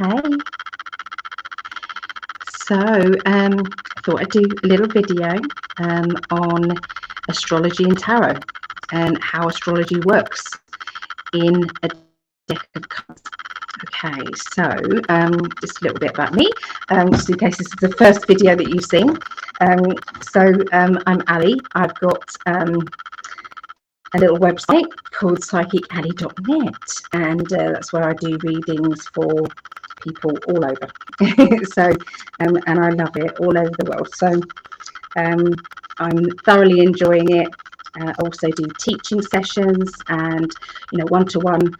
Okay, so I thought I'd do a little video on astrology and tarot and how astrology works in a deck of cards. Okay, so just a little bit about me, just in case this is the first video that you've seen. I'm Ali. I've got a little website called psychicali.net, and that's where I do readings for people all over. And I love it, all over the world. So I'm thoroughly enjoying it. I also do teaching sessions and one-to-one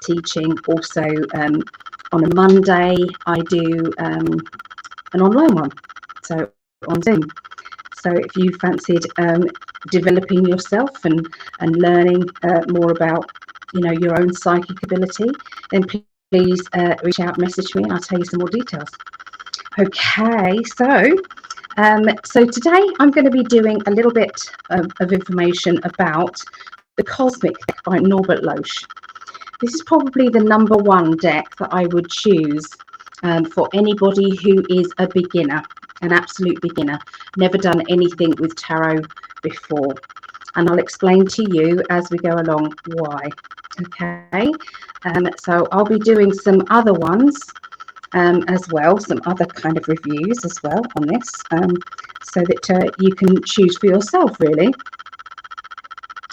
teaching. Also on a Monday I do an online one, so on Zoom. So if you fancied developing yourself and learning more about your own psychic ability, then please reach out, message me, and I'll tell you some more details. Okay, so today I'm going to be doing a little bit of information about the Cosmic deck by Norbert Loesch. This is probably the #1 deck that I would choose for anybody who is a beginner, an absolute beginner, never done anything with tarot before. And I'll explain to you as we go along why. Okay, so I'll be doing some other ones as well, some other kind of reviews as well on this, so that you can choose for yourself, really.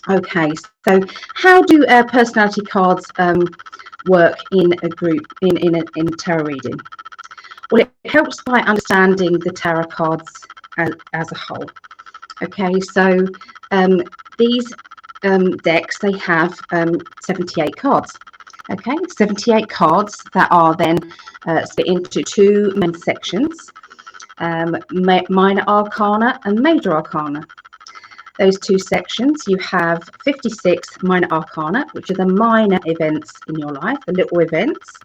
Okay, so how do personality cards work in a group, in a tarot reading? Well, it helps by understanding the tarot cards as a whole. Okay, so these decks, they have 78 cards. Okay, 78 cards that are then split into two main sections, minor arcana and major arcana. Those two sections, you have 56 minor arcana, which are the minor events in your life, the little events,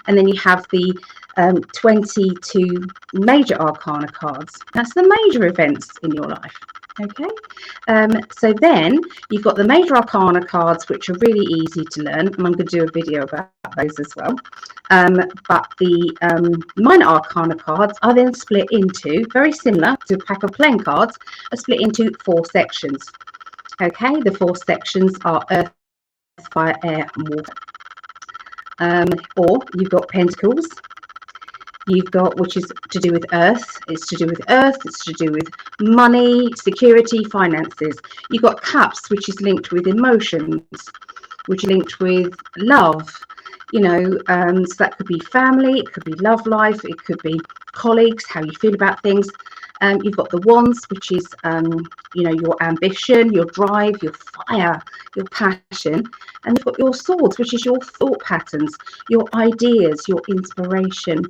and then you have the 22 major arcana cards. That's the major events in your life. Okay, so then you've got the major arcana cards, which are really easy to learn, and I'm going to do a video about those as well. But the minor arcana cards are then split into, very similar to a pack of playing cards, are split into 4 sections. Okay, the 4 sections are earth, fire, air, and water. Or you've got pentacles. You've got, which is to do with earth. It's to do with earth. It's to do with money, security, finances. You've got cups, which is linked with emotions, which are linked with love. So that could be family, it could be love life, it could be colleagues, how you feel about things. You've got the wands, which is your ambition, your drive, your fire, your passion. And you've got your swords, which is your thought patterns, your ideas, your inspiration,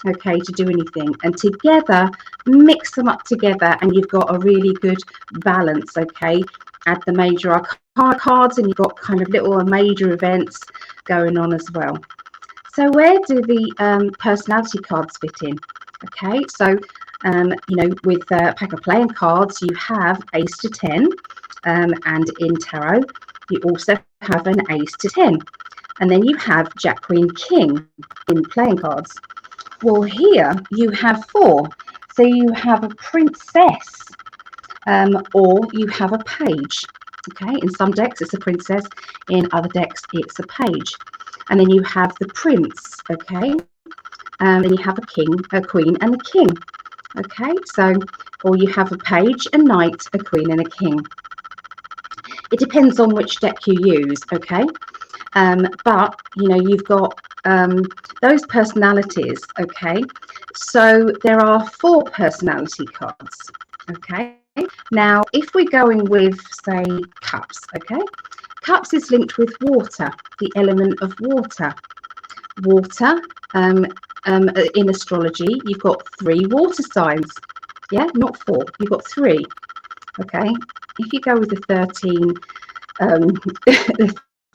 okay, to do anything. And together, mix them up together, and you've got a really good balance. Okay, add the major arcana cards, and you've got kind of little major events going on as well. So where do the personality cards fit in? Okay, so with a pack of playing cards, you have ace to 10, and in tarot you also have an ace to 10, and then you have jack, queen, king in playing cards. Well, here you have 4, so you have a princess, or you have a page. Okay, in some decks it's a princess, in other decks it's a page, and then you have the prince. Okay, and then you have a king, a queen, and a king. Okay, so, or you have a page, a knight, a queen, and a king. It depends on which deck you use. Okay, but you've got those personalities. Okay, so there are 4 personality cards. Okay, now if we're going with, say, cups. Okay, cups is linked with water, the element of water. Water, in astrology, you've got 3 water signs. Yeah, not 4, you've got 3. Okay, if you go with the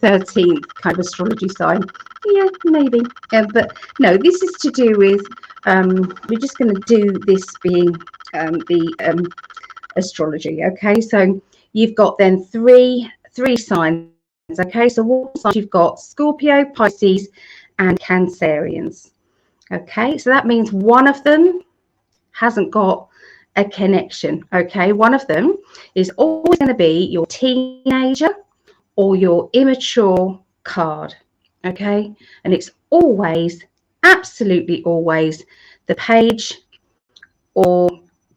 13th kind of astrology sign, yeah, maybe. But no, this is to do with, we're just going to do this being the astrology. Okay, so you've got then three signs. Okay, so what signs you've got? Scorpio, Pisces, and Cancerians. Okay, so that means one of them hasn't got a connection. Okay, one of them is always going to be your teenager or your immature card. Okay, and it's always, absolutely always, the page, or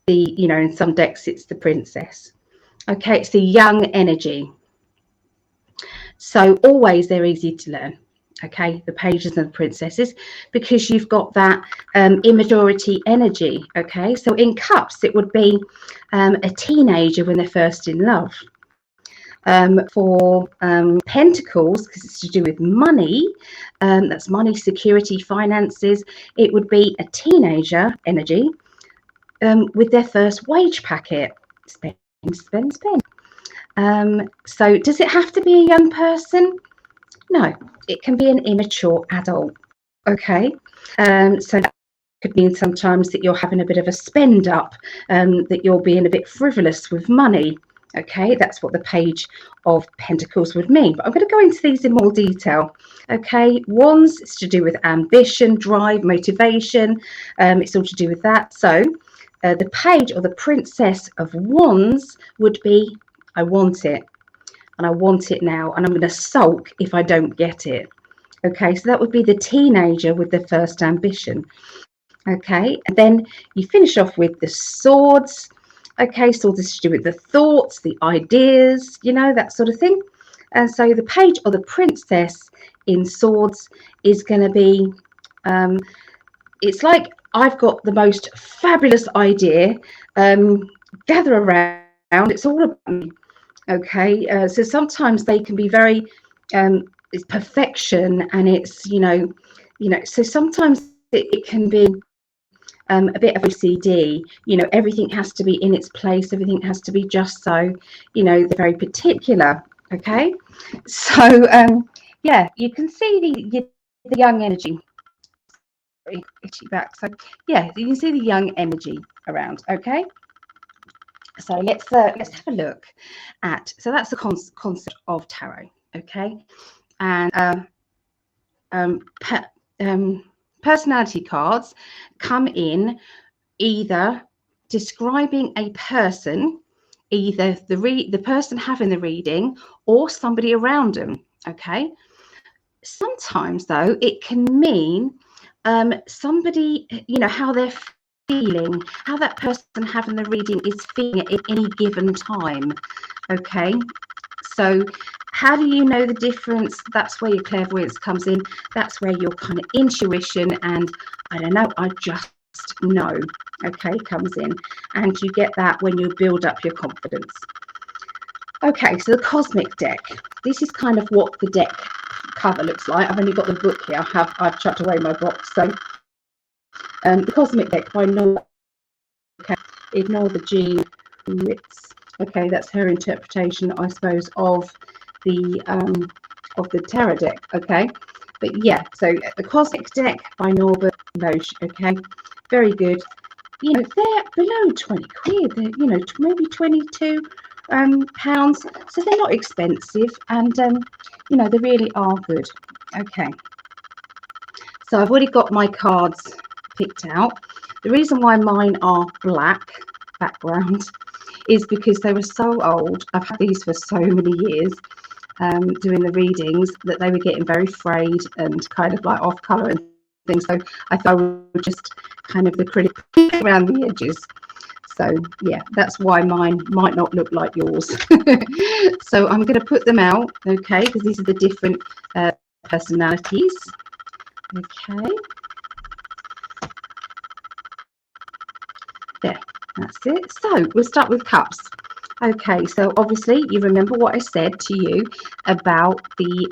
the, you know, in some decks it's the princess. Okay, it's the young energy. So always they're easy to learn. Okay, the pages and the princesses, because you've got that immaturity energy. Okay, so in cups it would be a teenager when they're first in love. For pentacles, because it's to do with money, that's money, security, finances, it would be a teenager energy with their first wage packet. Spend, spend, spend. So does it have to be a young person? No, it can be an immature adult. Okay, so that could mean sometimes that you're having a bit of a spend up, that you're being a bit frivolous with money. Okay, that's what the Page of Pentacles would mean. But I'm going to go into these in more detail. Okay, Wands is to do with ambition, drive, motivation. It's all to do with that. So the Page or the Princess of Wands would be, I want it, and I want it now, and I'm going to sulk if I don't get it. Okay, so that would be the teenager with the first ambition. Okay, and then you finish off with the Swords. Okay, swords is to do with the thoughts, the ideas, you know, that sort of thing. And so the Page or the Princess in Swords is going to be, it's like, I've got the most fabulous idea, gather around, it's all about me. Okay, so sometimes they can be very, it's perfection, and it's, you know, so sometimes it can be a bit of OCD, you know, everything has to be in its place, everything has to be just so, you know, they're very particular. Okay, so yeah, you can see the young energy. Itchy back. So yeah, you can see the young energy around. Okay, so let's have a look at, so that's the concept of tarot. Okay, and personality cards come in either describing a person, either the person having the reading or somebody around them. Okay, sometimes though it can mean somebody, you know, how they're feeling, how that person having the reading is feeling at any given time. Okay, so how do you know the difference? That's where your clairvoyance comes in. That's where your kind of intuition and, I don't know, I just know, okay, comes in. And you get that when you build up your confidence. Okay, so the cosmic deck. This is kind of what the deck cover looks like. I've only got the book here. I've chucked away my box. So the cosmic deck by Nora. Okay, ignore the G Ritz. Okay, that's her interpretation, I suppose, of the tarot deck. Okay, but yeah, so the cosmic deck by Norbert Loesch. Okay, very good. You know, they're below 20 quid. They're, you know, maybe 22 pounds. So they're not expensive, and you know, they really are good. Okay, so I've already got my cards picked out. The reason why mine are black background is because they were so old. I've had these for so many years, doing the readings, that they were getting very frayed and kind of like off colour and things. So I thought I would just kind of the acrylic around the edges. So yeah, that's why mine might not look like yours. So I'm going to put them out, okay, because these are the different personalities. Okay. There, that's it. So we'll start with cups. Okay, so obviously you remember what I said to you about the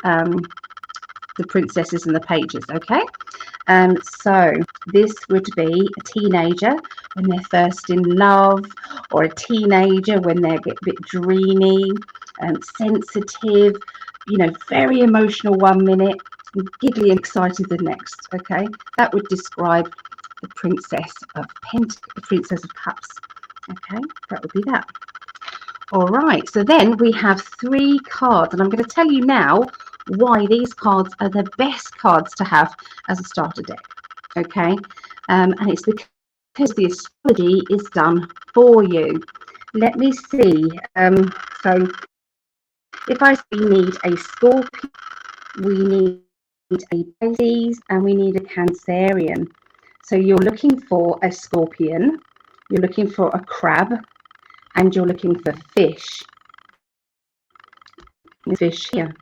princesses and the pages. Okay, so this would be a teenager when they're first in love, or a teenager when they get a bit dreamy, sensitive, you know, very emotional 1 minute, and giggly and excited the next. Okay, that would describe the Princess of Cups. Okay, that would be that. All right, so then we have 3 cards, and I'm going to tell you now why these cards are the best cards to have as a starter deck. Okay, and it's because the astrology is done for you. Let me see. So if I say we need a Scorpio, we need a Pisces, and we need a Cancerian. So you're looking for a Scorpion, you're looking for a Crab, and you're looking for fish. Fish here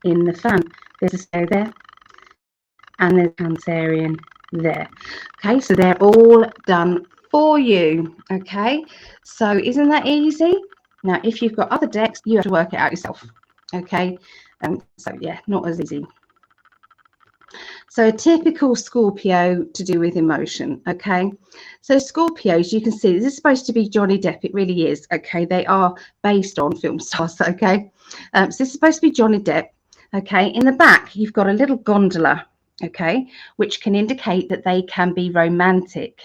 in the fan. There's a Scorpio there, and there's a Cancerian there. Okay, so they're all done for you. Okay, so isn't that easy? Now, if you've got other decks, you have to work it out yourself. Okay, so yeah, not as easy. So a typical Scorpio to do with emotion. Okay, so Scorpios, you can see this is supposed to be Johnny Depp. It really is. Okay, they are based on film stars. Okay, so this is supposed to be Johnny Depp. Okay, in the back you've got a little gondola. Okay, which can indicate that they can be romantic.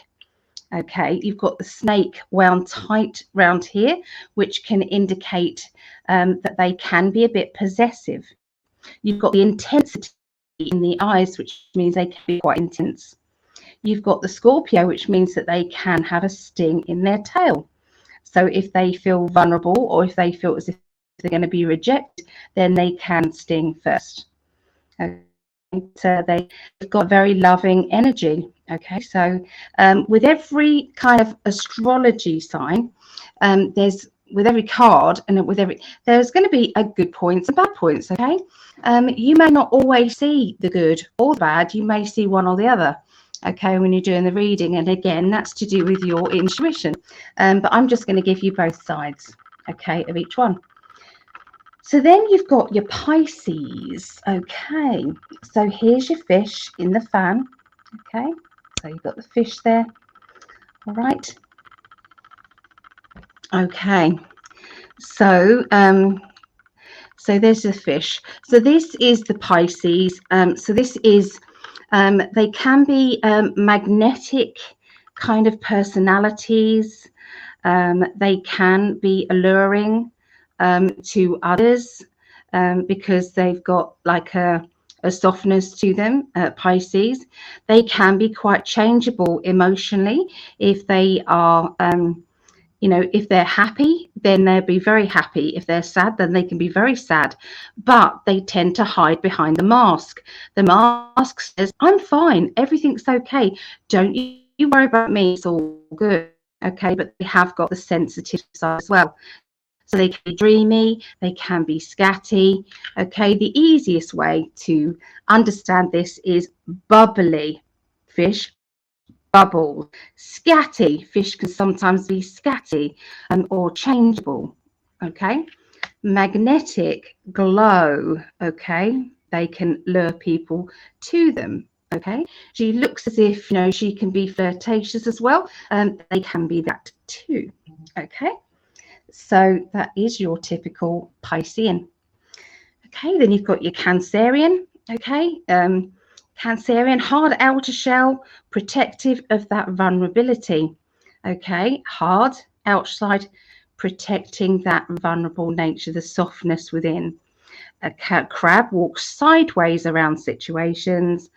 Okay, you've got the snake wound tight round here, which can indicate that they can be a bit possessive. You've got the intensity in the eyes, which means they can be quite intense. You've got the Scorpio, which means that they can have a sting in their tail. So if they feel vulnerable, or if they feel as if they're going to be rejected, then they can sting first. Okay. So they've got very loving energy. Okay, so with every kind of astrology sign, with every card and with there's going to be a good points and bad points. Okay, you may not always see the good or the bad. You may see one or the other. Okay, when you're doing the reading, and again, that's to do with your intuition. But I'm just going to give you both sides. Okay, of each one. So then you've got your Pisces. Okay, so here's your fish in the fan. Okay, so you've got the fish there. All right. Okay, so so there's the fish. So this is the Pisces. So this is they can be magnetic kind of personalities. They can be alluring to others because they've got like a softness to them. Pisces, they can be quite changeable emotionally. If they are if they're happy, then they'll be very happy. If they're sad, then they can be very sad, but they tend to hide behind the mask. The mask says, I'm fine, everything's okay, don't you worry about me, it's all good. Okay, but they have got the sensitive side as well. So they can be dreamy, they can be scatty. Okay, the easiest way to understand this is bubbly fish, bubble. Scatty fish can sometimes be scatty or changeable. Okay, magnetic, glow. Okay, they can lure people to them. Okay, she looks as if she can be flirtatious as well, they can be that too. Okay, so that is your typical Piscean. Okay, then you've got your Cancerian. Okay, Cancerian, hard outer shell, protective of that vulnerability. Okay, hard outside, protecting that vulnerable nature, the softness within. A crab walks sideways around situations.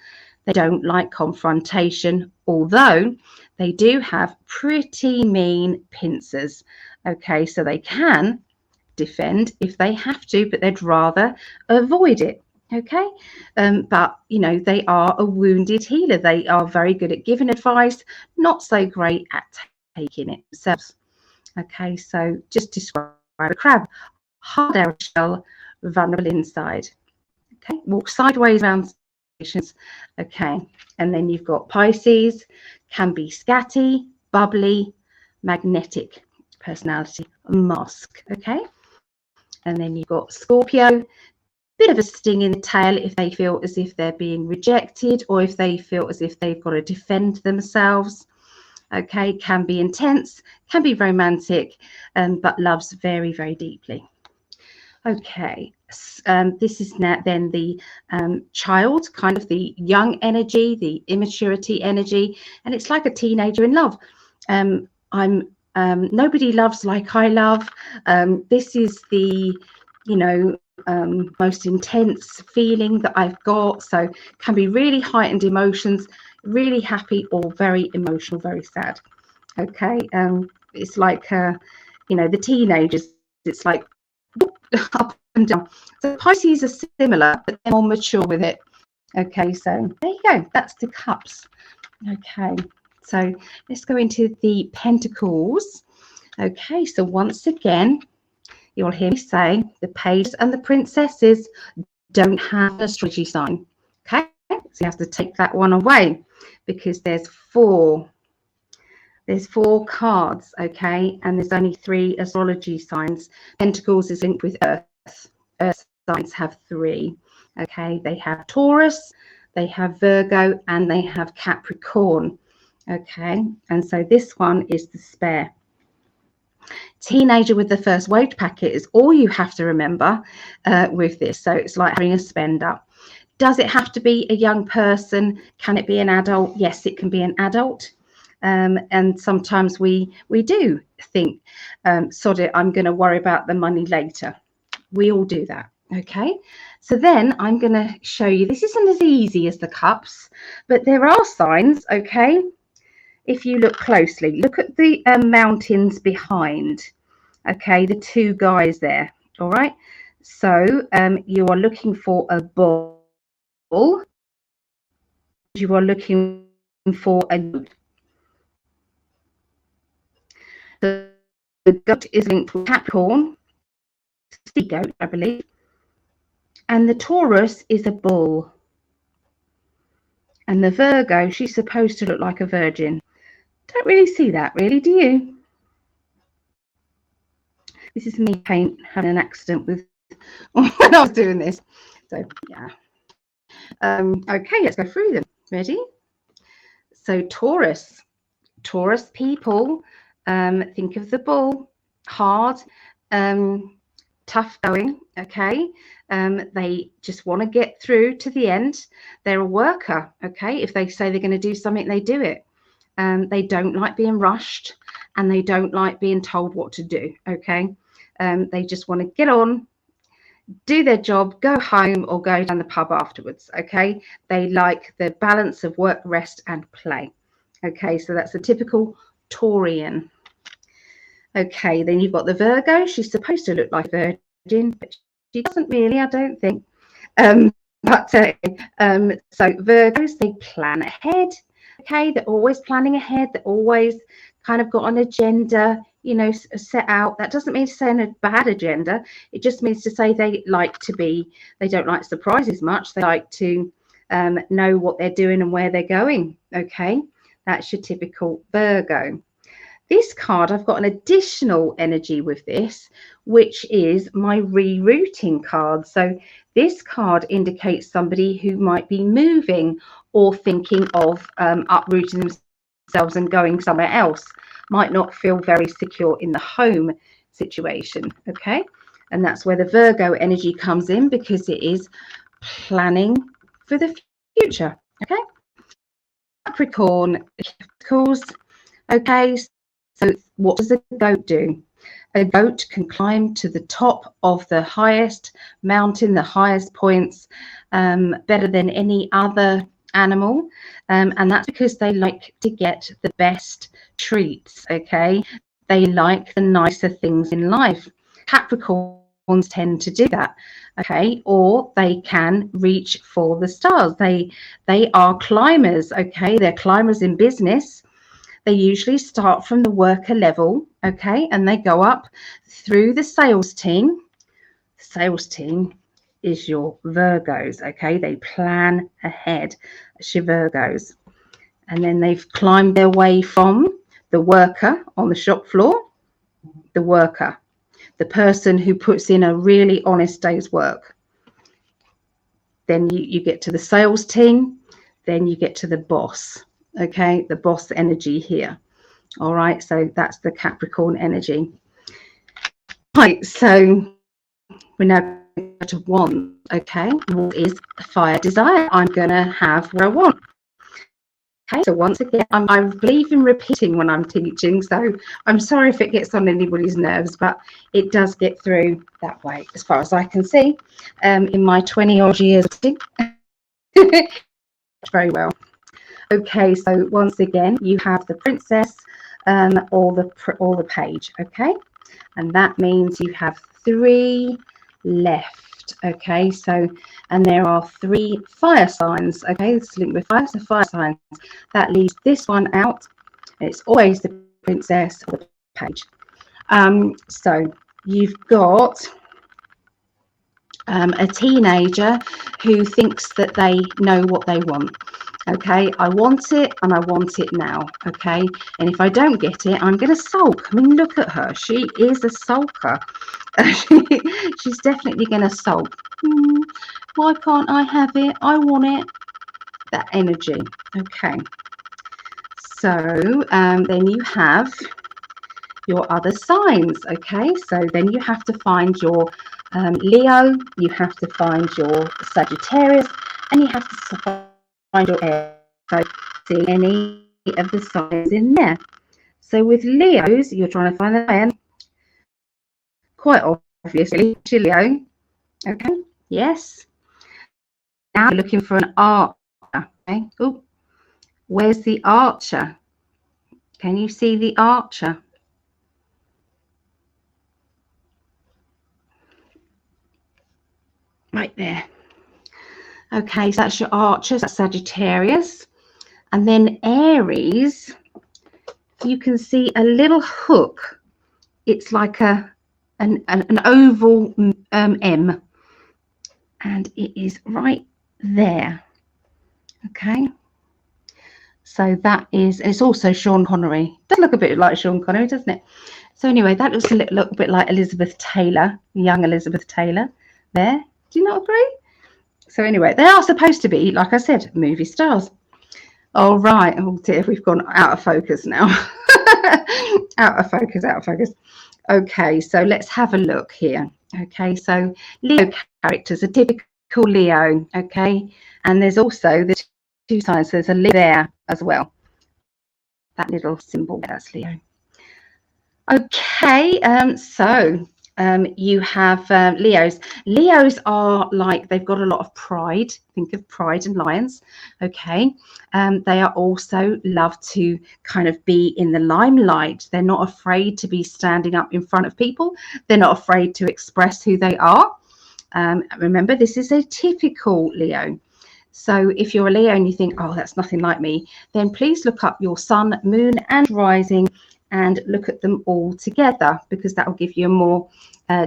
They don't like confrontation, although they do have pretty mean pincers. Okay, so they can defend if they have to, but they'd rather avoid it. Okay, but they are a wounded healer. They are very good at giving advice, not so great at taking it themselves. Okay, so just describe a crab: hard outer shell, vulnerable inside. Okay, walk sideways around situations. Okay, and then you've got Pisces, can be scatty, bubbly, magnetic personality, mask. Okay, and then you've got Scorpio, bit of a sting in the tail if they feel as if they're being rejected, or if they feel as if they've got to defend themselves. Okay, can be intense, can be romantic, but loves very, very deeply. Okay, this is now then the child, kind of the young energy, the immaturity energy, and it's like a teenager in love. Nobody loves like I love. This is the most intense feeling that I've got. So can be really heightened emotions, really happy or very emotional, very sad. Okay, it's like the teenagers. It's like up and down. So Pisces are similar, but they're more mature with it. Okay, so there you go. That's the cups. Okay, so let's go into the pentacles. Okay, so once again, you'll hear me say the pages and the princesses don't have an astrology sign. Okay, so you have to take that one away because there's four cards. Okay, and there's only 3 astrology signs. Pentacles is linked with Earth. Earth signs have 3. Okay, they have Taurus, they have Virgo, and they have Capricorn. Okay, and so this one is the spare. Teenager with the first wage packet is all you have to remember with this. So it's like having a spender. Does it have to be a young person? Can it be an adult? Yes, it can be an adult. And sometimes we do think, sod it, I'm going to worry about the money later. We all do that. Okay, so then I'm going to show you, this isn't as easy as the cups, but there are signs. Okay, if you look closely, look at the mountains behind. Okay, the 2 guys there. All right, so you are looking for a bull, you are looking for a goat. The goat is linked with Capricorn, sea goat, I believe, and the Taurus is a bull, and the Virgo, she's supposed to look like a virgin. Don't really see that, really, do you? This is me having an accident with when I was doing this. So yeah. Okay, let's go through them. Ready? So Taurus people, think of the bull, hard, tough going. Okay, they just want to get through to the end. They're a worker. Okay, if they say they're going to do something, they do it. They don't like being rushed, and they don't like being told what to do. Okay, they just want to get on, do their job, go home, or go down the pub afterwards. Okay, they like the balance of work, rest, and play. Okay, so that's a typical Taurian. Okay, then you've got the Virgo. She's supposed to look like a virgin, but she doesn't really, I don't think. So Virgos, they plan ahead. Okay, they're always planning ahead. They're always kind of got an agenda, set out. That doesn't mean to say a bad agenda. It just means to say they don't like surprises much. They like to know what they're doing and where they're going. Okay, that's your typical Virgo. This card, I've got an additional energy with this, which is my rerouting card. So this card indicates somebody who might be moving or thinking of uprooting themselves and going somewhere else. Might not feel very secure in the home situation. Okay, and that's where the Virgo energy comes in, because it is planning for the future. Okay, Capricorn, okay. So what does a goat do? A goat can climb to the top of the highest mountain, the highest points, better than any other animal. And that's because they like to get the best treats, okay? They like the nicer things in life. Capricorns tend to do that, okay? Or they can reach for the stars. They are climbers, okay? They're climbers in business. They usually start from the worker level, okay, and they go up through the sales team. The sales team is your Virgos, okay? They plan ahead. It's your Virgos. And then they've climbed their way from the worker on the shop floor, the worker, the person who puts in a really honest day's work. Then you get to the sales team, then you get to the boss. Okay, the boss energy here. All right, so that's the Capricorn energy. Right, so we're now going to want. Okay, what is fire desire? I'm going to have what I want. Okay, so once again, I believe in repeating when I'm teaching, so I'm sorry if it gets on anybody's nerves, but it does get through that way, as far as I can see, in my 20-odd years of teaching. Very well. Okay, so once again, you have the princess or the page, okay? And that means you have 3 left, okay? So, and there are 3 fire signs, okay? It's linked with fire, so fire signs. That leaves this one out. It's always the princess or the page. So you've got a teenager who thinks that they know what they want. Okay, I want it and I want it now. Okay, and if I don't get it, I'm going to sulk. I mean, look at her. She is a sulker. She's definitely going to sulk. Why can't I have it? I want it. That energy. Okay. So then you have your other signs. Okay, so then you have to find your Leo, you have to find your Sagittarius, and you have to find your Aries. So see any of the signs in there. So with Leos, you're trying to find the man. Quite obviously, Leo. Okay, yes. Now you're looking for an archer. Okay. Oh, where's the archer? Can you see the archer? Right there. Okay, so that's your archers, that's Sagittarius. And then Aries, you can see a little hook. It's like an oval M, and it is right there. Okay, so that is, it's also Sean Connery. Does look a bit like Sean Connery, doesn't it? So anyway, that looks a little bit like Elizabeth Taylor, young Elizabeth Taylor there. Do you not agree? So anyway, they are supposed to be, like I said, movie stars. All right. Oh dear, we've gone out of focus now. Out of focus. Okay, so let's have a look here. Okay, so Leo characters, a typical Leo. Okay, and there's also the 2 signs. So there's a Leo there as well. That little symbol, that's Leo. Okay, so you have Leos. Leos are like, they've got a lot of pride. Think of pride and lions. Okay, they are also love to kind of be in the limelight. They're not afraid to be standing up in front of people. They're not afraid to express who they are. Remember, this is a typical Leo. So if you're a Leo and you think, oh, that's nothing like me, then please look up your sun, moon, and rising and look at them all together, because that will give you a more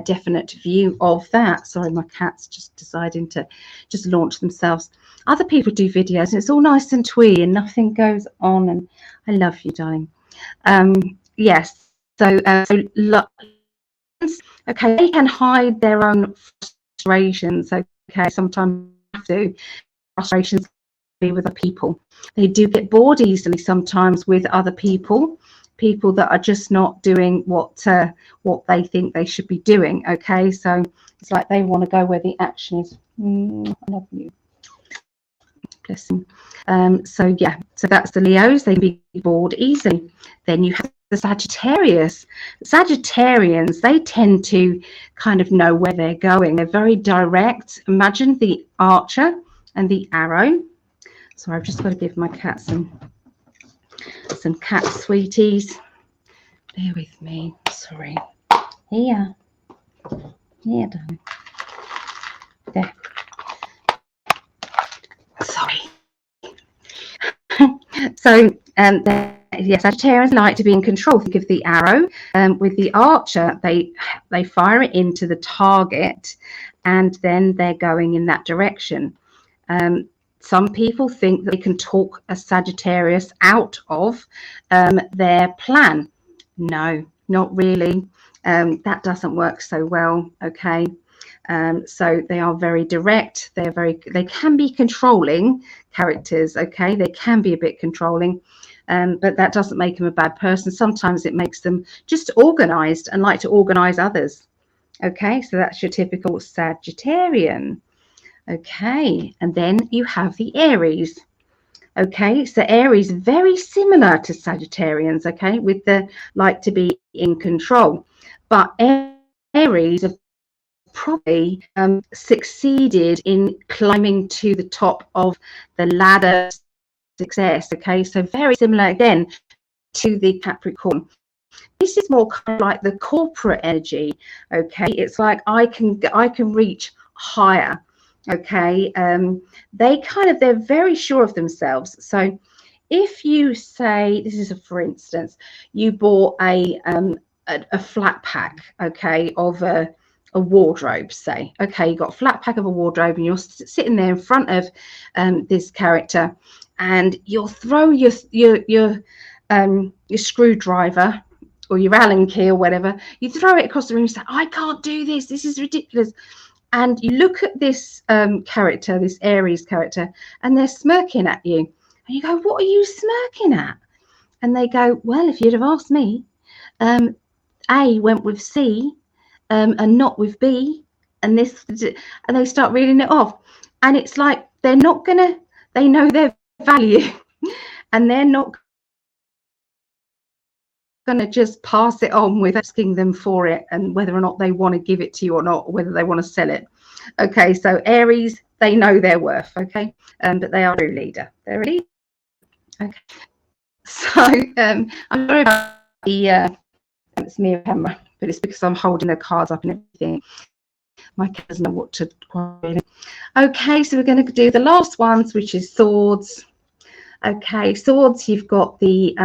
definite view of that. Sorry, my cat's just deciding to just launch themselves. Other people do videos and it's all nice and twee and nothing goes on, and I love you, darling. Yes, so okay, they can hide their own frustrations. Okay, sometimes have to. Frustrations with other people. They do get bored easily sometimes with other people that are just not doing what they think they should be doing. Okay, so it's like they want to go where the action is. I love you. Bless them. So yeah, so that's the Leos. They can be bored easily. Then you have the Sagittarius. Sagittarians, they tend to kind of know where they're going. They're very direct. Imagine the archer and the arrow. So I've just got to give my cat some cat sweeties. Bear with me. Sorry. Here, darling. There. Sorry. So yes, Sagittarians like to be in control. Think of the arrow. With the archer, they fire it into the target, and then they're going in that direction. Some people think that they can talk a Sagittarius out of their plan. No, not really. That doesn't work so well. Okay, so they are very direct. They can be controlling characters. Okay, they can be a bit controlling, but that doesn't make them a bad person. Sometimes it makes them just organized and like to organize others. Okay, so that's your typical Sagittarian. Okay, and then you have the Aries. Okay, so Aries, very similar to Sagittarians, okay, with the like to be in control. But Aries have probably succeeded in climbing to the top of the ladder of success, okay, so very similar again to the Capricorn. This is more kind of like the corporate energy, okay, it's like I can reach higher, okay. They're very sure of themselves. So if you say, this is a for instance, you bought a flat pack, okay, of a wardrobe, say, okay, you got a flat pack of a wardrobe, and you're sitting there in front of this character, and you'll throw your screwdriver or your Allen key or whatever, you throw it across the room and say, I can't do this, this is ridiculous. And you look at this character, this Aries character, and they're smirking at you. And you go, what are you smirking at? And they go, well, if you'd have asked me, A went with C and not with B. And this, and they start reading it off. And it's like, they know their value and they're not going to just pass it on with asking them for it and whether or not they want to give it to you or not, or whether they want to sell it. Okay, so Aries, they know their worth, okay, but they are a true leader. They're a leader. Okay, so I'm sorry about the it's mirror camera, but it's because I'm holding the cards up and everything. My cat doesn't know what to do. Okay, so we're going to do the last ones, which is swords. Okay, swords, you've got the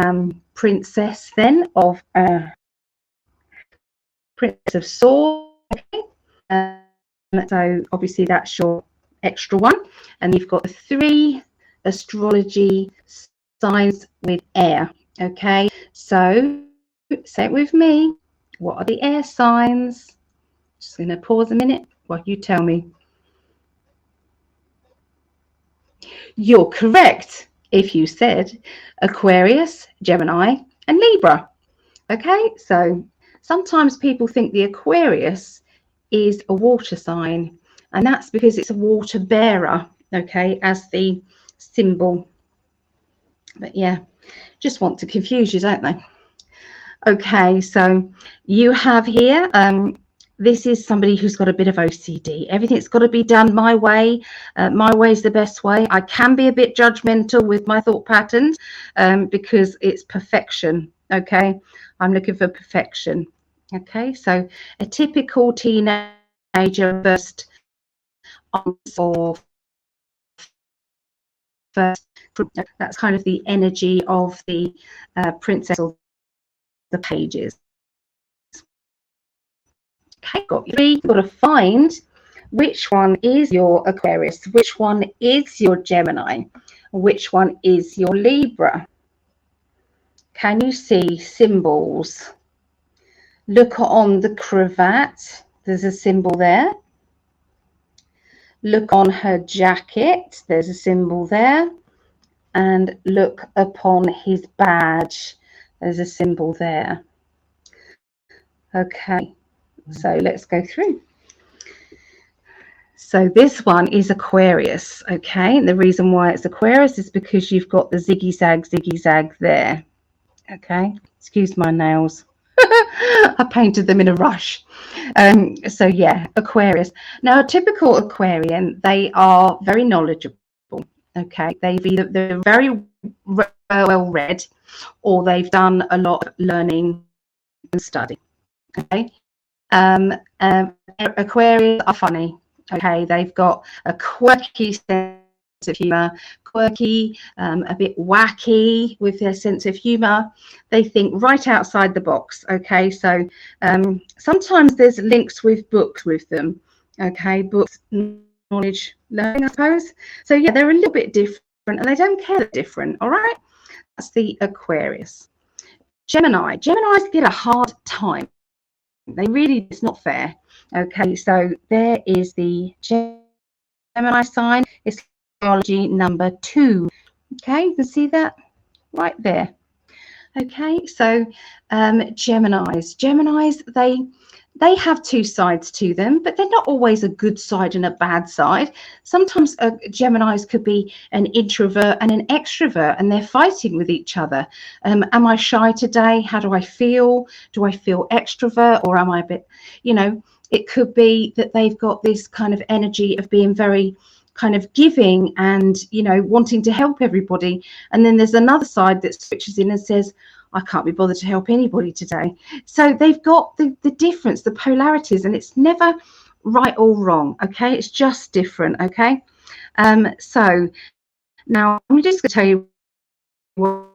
princess then of Princess of Swords. Okay, so obviously that's your extra one, and you've got the 3 astrology signs with air. Okay, so say it with me. What are the air signs? Just going to pause a minute while you tell me. You're correct if you said Aquarius, Gemini, and Libra. Okay, so sometimes people think the Aquarius is a water sign, and that's because it's a water bearer, okay, as the symbol. But yeah, just want to confuse you, don't they? Okay, so you have here, this is somebody who's got a bit of OCD. Everything's got to be done my way. My way is the best way. I can be a bit judgmental with my thought patterns because it's perfection. Okay, I'm looking for perfection. Okay, so a typical teenager first or first, that's kind of the energy of the princess or the pages. Okay, you've got to find which one is your Aquarius, which one is your Gemini, which one is your Libra. Can you see symbols? Look on the cravat, there's a symbol there. Look on her jacket, there's a symbol there. And look upon his badge, there's a symbol there. Okay, so let's go through. So this one is Aquarius, okay? And the reason why it's Aquarius is because you've got the ziggy zag there, okay? Excuse my nails. I painted them in a rush. So yeah, Aquarius. Now, a typical Aquarian, they are very knowledgeable, okay? They're very well read, or they've done a lot of learning and study, okay? Aquarians are funny. Okay, they've got a quirky sense of humour, quirky, a bit wacky with their sense of humour. They think right outside the box. Okay, so sometimes there's links with books with them. Okay, books, knowledge, learning, I suppose. So yeah, they're a little bit different, and they don't care they're different. All right, that's the Aquarius. Gemini. Geminis get a hard time. They really, it's not fair. Okay, so there is the Gemini sign. It's astrology number 2. Okay, you can see that right there. Okay, so Geminis, they have two sides to them, but they're not always a good side and a bad side. Sometimes Geminis could be an introvert and an extrovert, and they're fighting with each other. Am I shy today? How do I feel? Do I feel extrovert, or am I a bit, you know, it could be that they've got this kind of energy of being very kind of giving and, you know, wanting to help everybody. And then there's another side that switches in and says, I can't be bothered to help anybody today. So they've got the difference, the polarities, and it's never right or wrong. Okay, it's just different. Okay, so now I'm just going to tell you what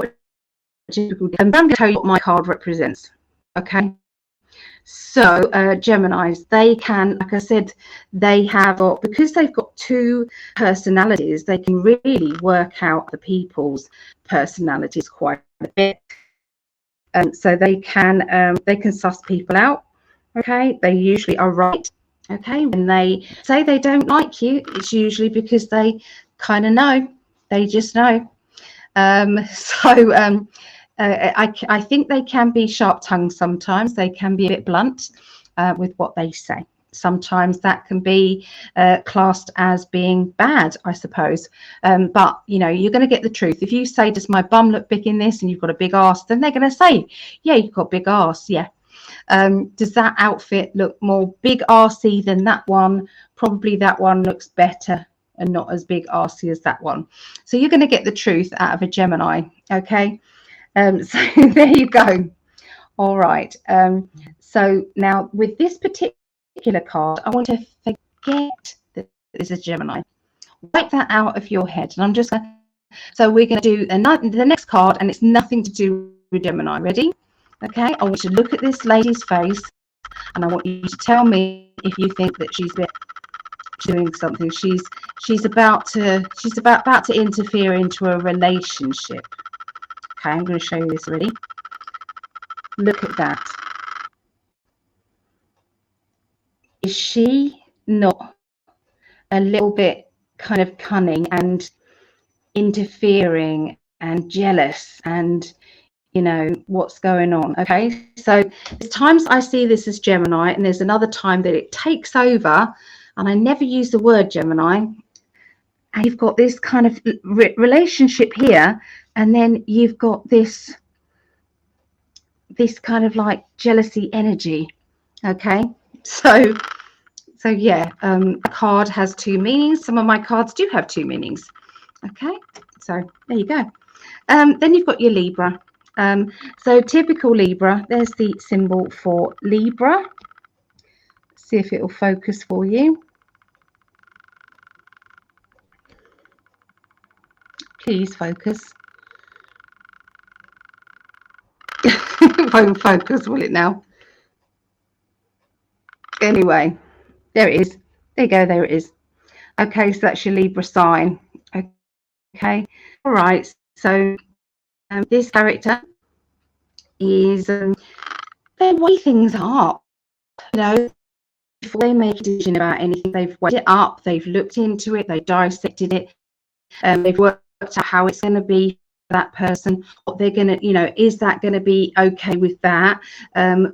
I'm going to tell you what my card represents. Okay, so Geminis, they can, like I said, they have, because they've got two personalities, they can really work out the people's personalities quite a bit. So they can suss people out. Okay, they usually are right. Okay, when they say they don't like you, it's usually because they kind of know. They just know. I think they can be sharp-tongued sometimes. They can be a bit blunt with what they say. Sometimes that can be classed as being bad, I suppose. But, you know, you're going to get the truth. If you say, does my bum look big in this, and you've got a big ass, then they're going to say, yeah, you've got a big ass. Yeah. Does that outfit look more big arsey than that one? Probably that one looks better and not as big arsey as that one. So you're going to get the truth out of a Gemini. Okay. So there you go. All right. So now with this particular card, I want to forget that this is Gemini. Wipe that out of your head. And I'm just going to, so we're going to do the next card, and it's nothing to do with Gemini. Ready? Okay. I want you to look at this lady's face, and I want you to tell me if you think that she's doing something. She's about to interfere into a relationship. Okay, I'm going to show you this. Ready? Look at that. Is she not a little bit kind of cunning and interfering and jealous and, you know, what's going on? Okay, so there's times I see this as Gemini, and there's another time that it takes over, and I never use the word Gemini. And you've got this kind of relationship here, and then you've got this kind of like jealousy energy. Okay, so yeah, a card has two meanings. Some of my cards do have two meanings. Okay, so there you go. Then you've got your Libra. So typical Libra, there's the symbol for Libra. See if it will focus for you. Please focus. It won't focus, will it now? Anyway, there it is. There you go, there it is. Okay, so that's your Libra sign. Okay, all right, so this character is they weigh things up, you know, before they make a decision about anything. They've weighed it up, they've looked into it, they've dissected it, they've worked out how it's going to be for that person, what they're going to, you know, is that going to be okay with that?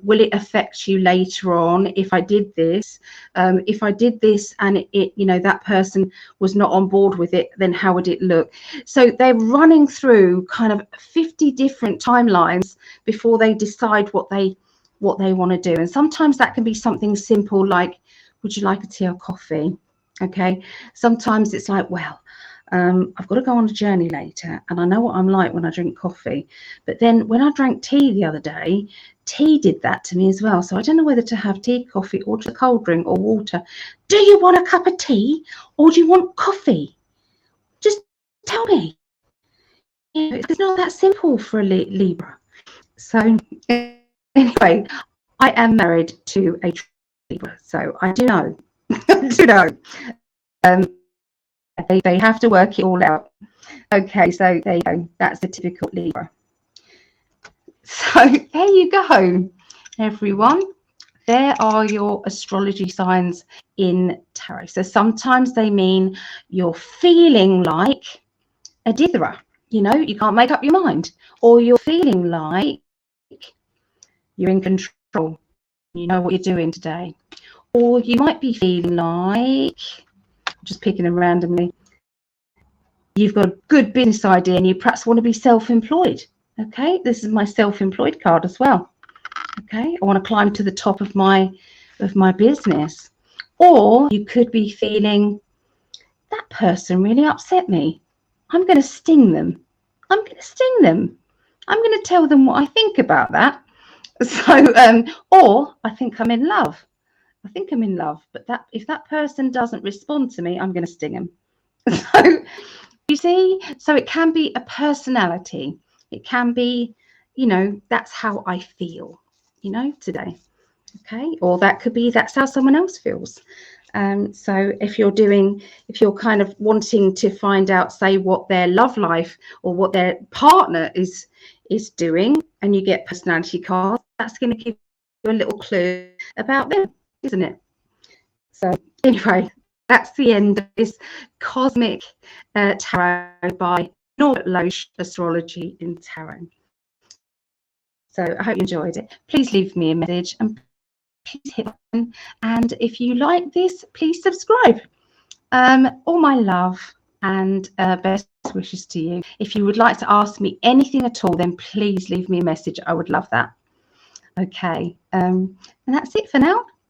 Will it affect you later on if I did this? If I did this and it, you know, that person was not on board with it, then how would it look? So they're running through kind of 50 different timelines before they decide what they want to do. And sometimes that can be something simple like, would you like a tea or coffee? Okay, sometimes it's like, well, I've got to go on a journey later, and I know what I'm like when I drink coffee. But then when I drank tea the other day, tea did that to me as well. So I don't know whether to have tea, coffee, or just a cold drink or water. Do you want a cup of tea or do you want coffee? Just tell me. You know, it's not that simple for a Libra. So anyway, I am married to a Libra, so I do know. I do know. They have to work it all out. Okay, so there you go. That's the typical Libra. So there you go, everyone. There are your astrology signs in tarot. So sometimes they mean you're feeling like a ditherer. You know, you can't make up your mind. Or you're feeling like you're in control. You know what you're doing today. Or you might be feeling like, just picking them randomly, you've got a good business idea and you perhaps want to be self-employed. Okay, this is my self-employed card as well. Okay, I want to climb to the top of my business. Or you could be feeling, that person really upset me. I'm going to sting them. I'm going to sting them. I'm going to tell them what I think about that. So, or I think I'm in love. I think I'm in love, but that if that person doesn't respond to me, I'm going to sting them. So, you see, so it can be a personality. It can be, you know, that's how I feel, you know, today. Okay, or that could be that's how someone else feels. So if you're kind of wanting to find out, say, what their love life or what their partner is doing, and you get personality cards, that's going to give you a little clue about them, isn't it? So anyway, that's the end of this cosmic tarot by Norbert Loesch, Astrology in Tarot. So I hope you enjoyed it. Please leave me a message and please hit button, and if you like this, please subscribe. All my love and best wishes to you. If you would like to ask me anything at all, then please leave me a message. I would love that. Okay, and that's it for now.